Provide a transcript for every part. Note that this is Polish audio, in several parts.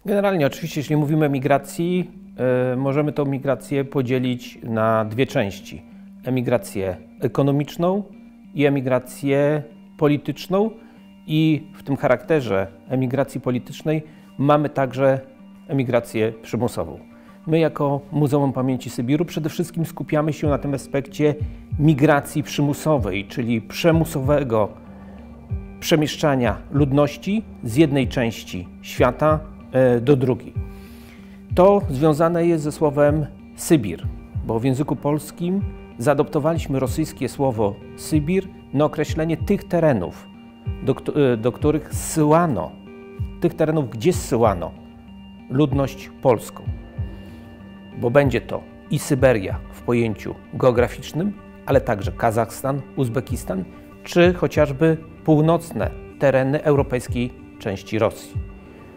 Generalnie oczywiście, jeśli mówimy o migracji, możemy tę migrację podzielić na dwie części. Emigrację ekonomiczną i emigrację polityczną. I w tym charakterze emigracji politycznej mamy także emigrację przymusową. My jako Muzeum Pamięci Sybiru przede wszystkim skupiamy się na tym aspekcie migracji przymusowej, czyli przymusowego przemieszczania ludności z jednej części świata do drugiej. To związane jest ze słowem Sybir, bo w języku polskim zaadoptowaliśmy rosyjskie słowo Sybir na określenie tych terenów, do których zsyłano, tych terenów, gdzie zsyłano ludność polską. Bo będzie to i Syberia w pojęciu geograficznym, ale także Kazachstan, Uzbekistan, czy chociażby północne tereny europejskiej części Rosji.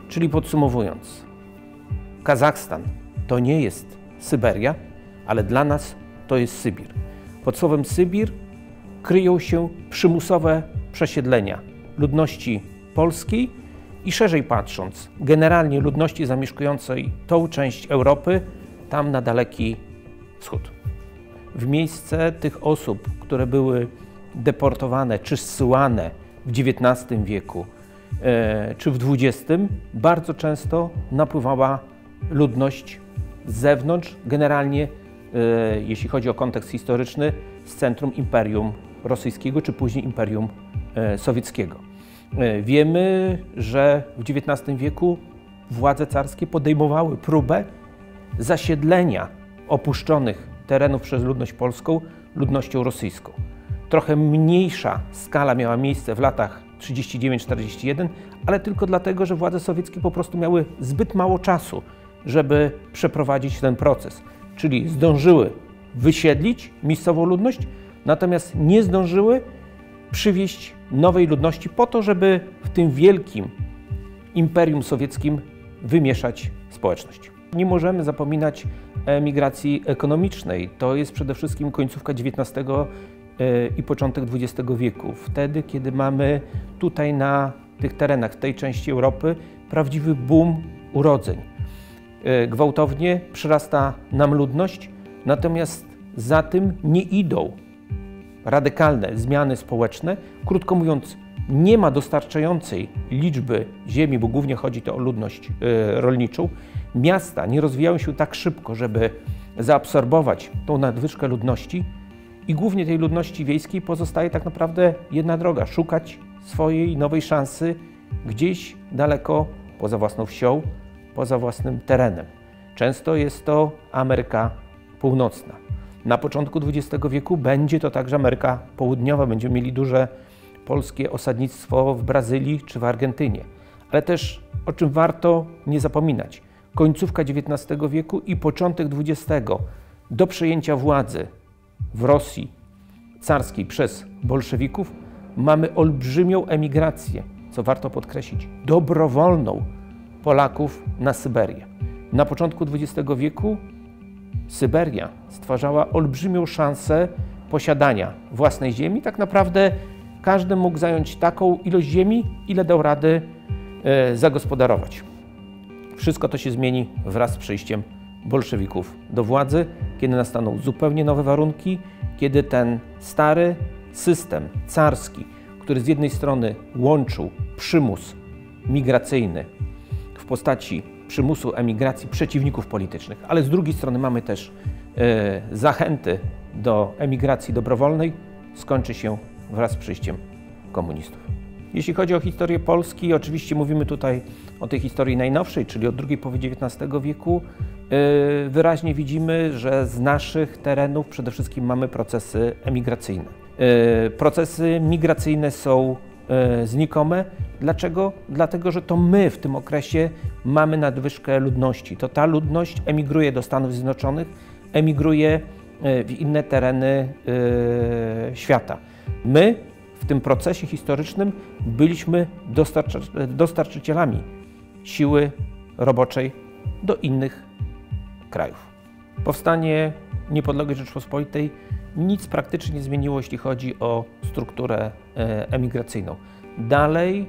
Czyli podsumowując, Kazachstan to nie jest Syberia, ale dla nas to jest Sybir. Pod słowem Sybir kryją się przymusowe przesiedlenia ludności polskiej i szerzej patrząc, generalnie ludności zamieszkującej tą część Europy, tam na Daleki Wschód. W miejsce tych osób, które były deportowane czy zsyłane w XIX wieku czy w XX, bardzo często napływała ludność z zewnątrz, generalnie jeśli chodzi o kontekst historyczny, z centrum Imperium Rosyjskiego czy później Imperium Sowieckiego. Wiemy, że w XIX wieku władze carskie podejmowały próbę zasiedlenia opuszczonych terenów przez ludność polską ludnością rosyjską. Trochę mniejsza skala miała miejsce w latach 39-41, ale tylko dlatego, że władze sowieckie po prostu miały zbyt mało czasu, żeby przeprowadzić ten proces. Czyli zdążyły wysiedlić miejscową ludność, natomiast nie zdążyły przywieźć nowej ludności po to, żeby w tym wielkim imperium sowieckim wymieszać społeczność. Nie możemy zapominać o emigracji ekonomicznej. To jest przede wszystkim końcówka XIX i początek XX wieku. Wtedy, kiedy mamy tutaj na tych terenach, w tej części Europy, prawdziwy boom urodzeń. Gwałtownie przyrasta nam ludność, natomiast za tym nie idą radykalne zmiany społeczne. Krótko mówiąc, nie ma dostarczającej liczby ziemi, bo głównie chodzi to o ludność rolniczą. Miasta nie rozwijają się tak szybko, żeby zaabsorbować tą nadwyżkę ludności i głównie tej ludności wiejskiej pozostaje tak naprawdę jedna droga: szukać swojej nowej szansy gdzieś daleko poza własną wsią, poza własnym terenem. Często jest to Ameryka Północna. Na początku XX wieku będzie to także Ameryka Południowa. Będziemy mieli duże polskie osadnictwo w Brazylii czy w Argentynie. Ale też, o czym warto nie zapominać, końcówka XIX wieku i początek XX do przejęcia władzy w Rosji carskiej przez bolszewików mamy olbrzymią emigrację, co warto podkreślić, dobrowolną Polaków na Syberię. Na początku XX wieku Syberia stwarzała olbrzymią szansę posiadania własnej ziemi. Tak naprawdę każdy mógł zająć taką ilość ziemi, ile dał rady zagospodarować. Wszystko to się zmieni wraz z przyjściem bolszewików do władzy, kiedy nastaną zupełnie nowe warunki, kiedy ten stary system carski, który z jednej strony łączył przymus migracyjny w postaci przymusu emigracji przeciwników politycznych, ale z drugiej strony mamy też zachęty do emigracji dobrowolnej, skończy się wraz z przyjściem komunistów. Jeśli chodzi o historię Polski, oczywiście mówimy tutaj o tej historii najnowszej, czyli od drugiej połowy XIX wieku. Wyraźnie widzimy, że z naszych terenów przede wszystkim mamy procesy emigracyjne. Procesy migracyjne są znikome. Dlaczego? Dlatego, że to my w tym okresie mamy nadwyżkę ludności. To ta ludność emigruje do Stanów Zjednoczonych, emigruje w inne tereny świata. My w tym procesie historycznym byliśmy dostarczycielami siły roboczej do innych krajów. Powstanie niepodległej Rzeczypospolitej nic praktycznie nie zmieniło, jeśli chodzi o strukturę emigracyjną. Dalej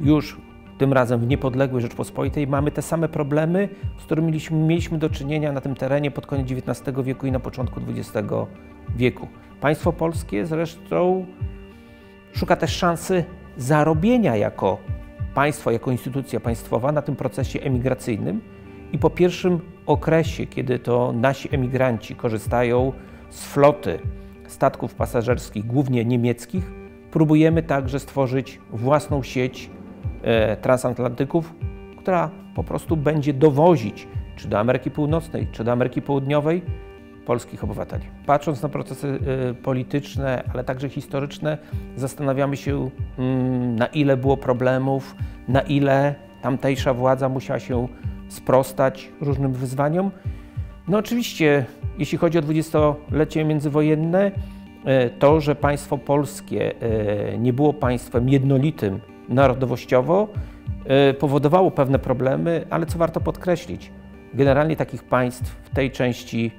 już tym razem w niepodległej Rzeczpospolitej, mamy te same problemy, z którymi mieliśmy do czynienia na tym terenie pod koniec XIX wieku i na początku XX wieku. Państwo polskie zresztą szuka też szansy zarobienia jako państwo, jako instytucja państwowa na tym procesie emigracyjnym i po pierwszym okresie, kiedy to nasi emigranci korzystają z floty statków pasażerskich, głównie niemieckich, próbujemy także stworzyć własną sieć transatlantyków, która po prostu będzie dowozić czy do Ameryki Północnej, czy do Ameryki Południowej polskich obywateli. Patrząc na procesy polityczne, ale także historyczne, zastanawiamy się, na ile było problemów, na ile tamtejsza władza musiała się sprostać różnym wyzwaniom. No oczywiście, jeśli chodzi o dwudziestolecie międzywojenne, to, że państwo polskie nie było państwem jednolitym narodowościowo, powodowało pewne problemy, ale co warto podkreślić, generalnie takich państw w tej części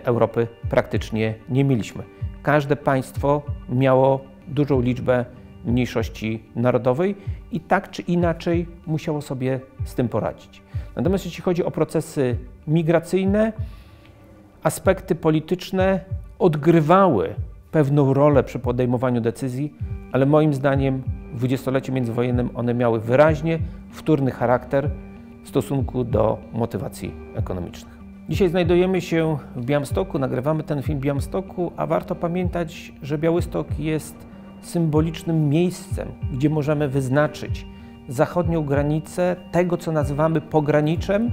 Europy praktycznie nie mieliśmy. Każde państwo miało dużą liczbę mniejszości narodowej i tak czy inaczej musiało sobie z tym poradzić. Natomiast jeśli chodzi o procesy migracyjne, aspekty polityczne odgrywały pewną rolę przy podejmowaniu decyzji, ale moim zdaniem w dwudziestoleciu międzywojennym one miały wyraźnie wtórny charakter w stosunku do motywacji ekonomicznych. Dzisiaj znajdujemy się w Białymstoku, nagrywamy ten film w Białymstoku, a warto pamiętać, że Białystok jest symbolicznym miejscem, gdzie możemy wyznaczyć zachodnią granicę tego, co nazywamy pograniczem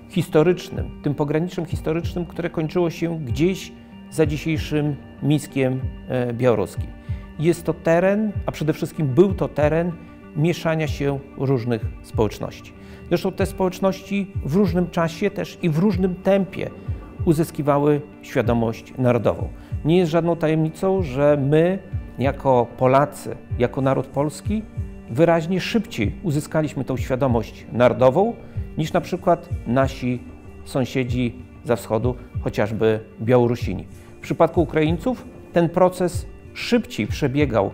historycznym. Tym pograniczem historycznym, które kończyło się gdzieś za dzisiejszym Mińskiem Białoruskim. Jest to teren, a przede wszystkim był to teren mieszania się różnych społeczności. Zresztą te społeczności w różnym czasie też i w różnym tempie uzyskiwały świadomość narodową. Nie jest żadną tajemnicą, że my jako Polacy, jako naród polski wyraźnie szybciej uzyskaliśmy tą świadomość narodową niż na przykład nasi sąsiedzi ze wschodu, chociażby Białorusini. W przypadku Ukraińców ten proces szybciej przebiegał,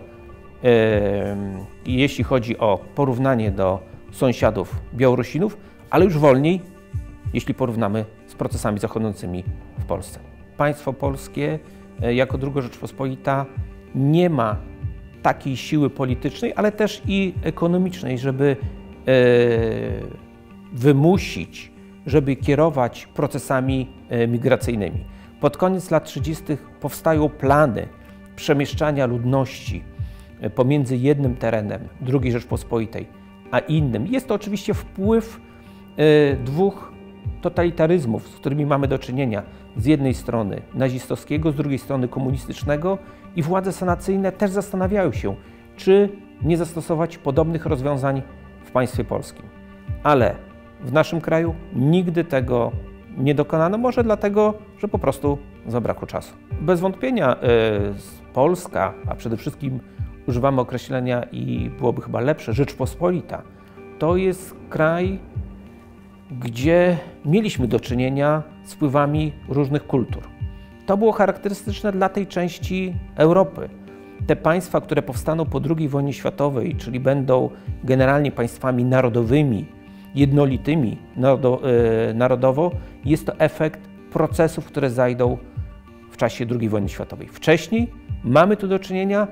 jeśli chodzi o porównanie do sąsiadów Białorusinów, ale już wolniej, jeśli porównamy z procesami zachodzącymi w Polsce. Państwo polskie jako II Rzeczpospolita nie ma takiej siły politycznej, ale też i ekonomicznej, żeby wymusić, żeby kierować procesami migracyjnymi. Pod koniec lat 30. powstają plany przemieszczania ludności pomiędzy jednym terenem II Rzeczpospolitej a innym. Jest to oczywiście wpływ dwóch totalitaryzmów, z którymi mamy do czynienia. Z jednej strony nazistowskiego, z drugiej strony komunistycznego i władze sanacyjne też zastanawiają się, czy nie zastosować podobnych rozwiązań w państwie polskim. Ale w naszym kraju nigdy tego nie dokonano, może dlatego, że po prostu zabrakło czasu. Bez wątpienia Polska, a przede wszystkim używamy określenia i byłoby chyba lepsze, Rzeczpospolita, to jest kraj, gdzie mieliśmy do czynienia z wpływami różnych kultur. To było charakterystyczne dla tej części Europy. Te państwa, które powstaną po II wojnie światowej, czyli będą generalnie państwami narodowymi, jednolitymi narodowo, jest to efekt procesów, które zajdą w czasie II wojny światowej. Wcześniej mamy tu do czynienia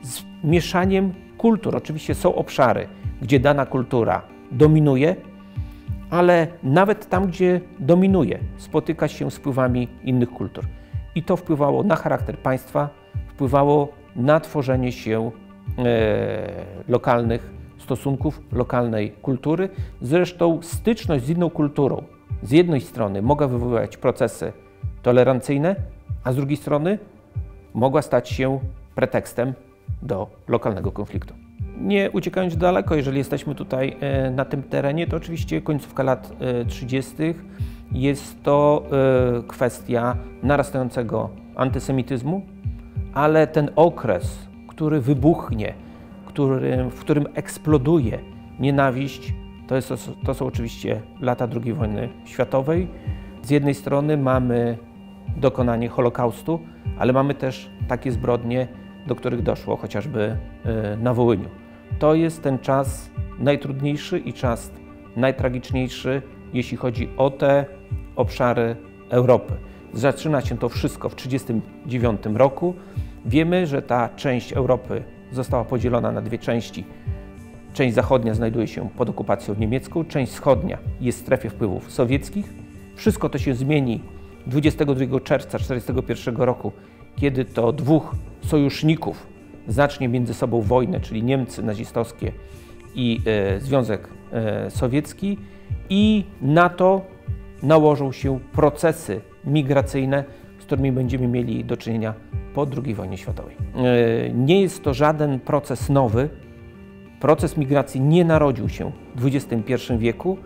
z mieszaniem kultur. Oczywiście są obszary, gdzie dana kultura dominuje, ale nawet tam, gdzie dominuje, spotyka się z wpływami innych kultur. I to wpływało na charakter państwa, wpływało na tworzenie się lokalnych stosunków, lokalnej kultury. Zresztą styczność z inną kulturą z jednej strony mogła wywoływać procesy tolerancyjne, a z drugiej strony mogła stać się pretekstem do lokalnego konfliktu. Nie uciekając daleko, jeżeli jesteśmy tutaj na tym terenie, to oczywiście końcówka lat 30. jest to kwestia narastającego antysemityzmu, ale ten okres, który wybuchnie, w którym eksploduje nienawiść, to są oczywiście lata II wojny światowej. Z jednej strony mamy dokonanie Holokaustu, ale mamy też takie zbrodnie, do których doszło chociażby na Wołyniu. To jest ten czas najtrudniejszy i czas najtragiczniejszy, jeśli chodzi o te obszary Europy. Zaczyna się to wszystko w 1939 roku. Wiemy, że ta część Europy została podzielona na dwie części. Część zachodnia znajduje się pod okupacją niemiecką, część wschodnia jest w strefie wpływów sowieckich. Wszystko to się zmieni 22 czerwca 1941 roku, kiedy to dwóch sojuszników zacznie między sobą wojnę, czyli Niemcy nazistowskie i Związek Sowiecki, i na to nałożą się procesy migracyjne, z którymi będziemy mieli do czynienia po II wojnie światowej. Nie jest to żaden proces nowy. Proces migracji nie narodził się w XXI wieku.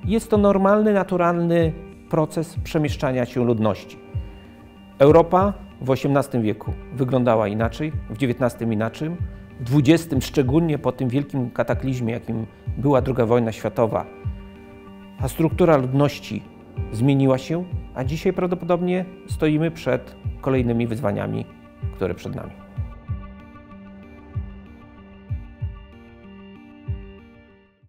Jest to normalny, naturalny proces przemieszczania się ludności. Europa w XVIII wieku wyglądała inaczej, w XIX inaczej, w XX, szczególnie po tym wielkim kataklizmie, jakim była II wojna światowa, a struktura ludności zmieniła się, a dzisiaj prawdopodobnie stoimy przed kolejnymi wyzwaniami, które przed nami.